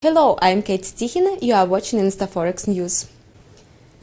Hello, I'm Kate Stichina. You are watching InstaForex News.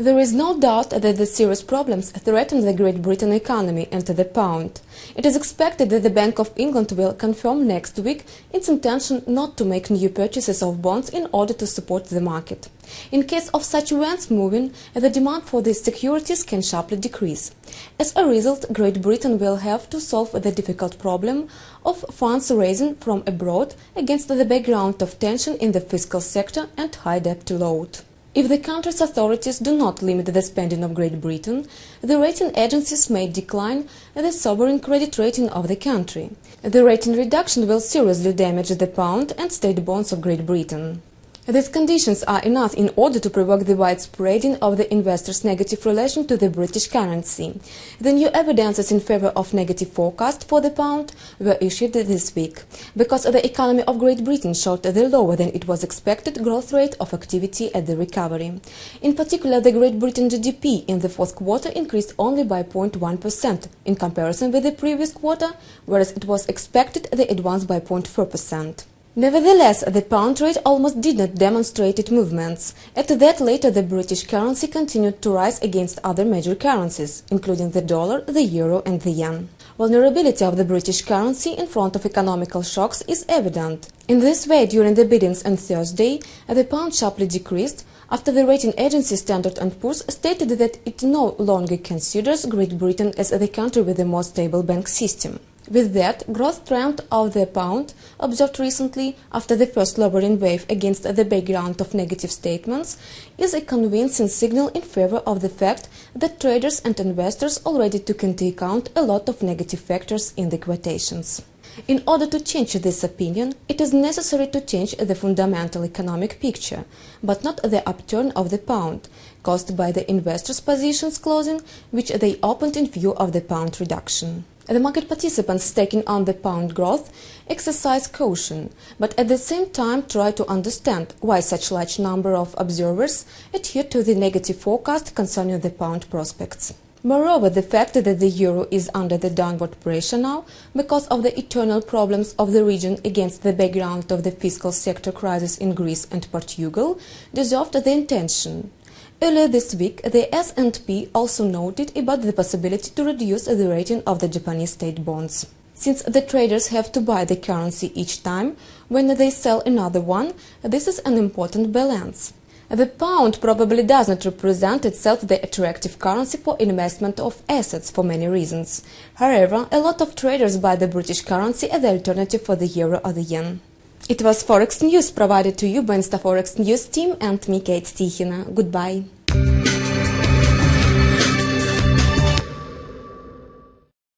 There is no doubt that the serious problems threaten the Great Britain economy and the pound. It is expected that the Bank of England will confirm next week its intention not to make new purchases of bonds in order to support the market. In case of such events moving, the demand for these securities can sharply decrease. As a result, Great Britain will have to solve the difficult problem of funds raising from abroad against the background of tension in the fiscal sector and high debt load. If the country's authorities do not limit the spending of Great Britain, the rating agencies may decline the sovereign credit rating of the country. The rating reduction will seriously damage the pound and state bonds of Great Britain. These conditions are enough in order to provoke the widespreading of the investors' negative relation to the British currency. The new evidences in favor of negative forecast for the pound were issued this week, because the economy of Great Britain showed the lower than it was expected growth rate of activity at the recovery. In particular, the Great Britain GDP in the fourth quarter increased only by 0.1% in comparison with the previous quarter, whereas it was expected they advanced by 0.4%. Nevertheless, the pound rate almost did not demonstrate its movements. At that later, the British currency continued to rise against other major currencies, including the dollar, the euro and the yen. Vulnerability of the British currency in front of economical shocks is evident. In this way, during the biddings on Thursday, the pound sharply decreased after the rating agency Standard & Poor's stated that it no longer considers Great Britain as the country with the most stable bank system. With that, growth trend of the pound, observed recently after the first lowering wave against the background of negative statements, is a convincing signal in favor of the fact that traders and investors already took into account a lot of negative factors in the quotations. In order to change this opinion, it is necessary to change the fundamental economic picture, but not the upturn of the pound, caused by the investors' positions closing, which they opened in view of the pound reduction. The market participants taking on the pound growth exercise caution, but at the same time try to understand why such large number of observers adhere to the negative forecast concerning the pound prospects. Moreover, the fact that the euro is under the downward pressure now because of the internal problems of the region against the background of the fiscal sector crisis in Greece and Portugal deserved the attention. Earlier this week, the S&P also noted about the possibility to reduce the rating of the Japanese state bonds. Since the traders have to buy the currency each time when they sell another one, this is an important balance. The pound probably does not represent itself the attractive currency for investment of assets for many reasons. However, a lot of traders buy the British currency as the alternative for the euro or the yen. It was Forex News provided to you by InstaForex News team and me, Kate Stichina. Goodbye.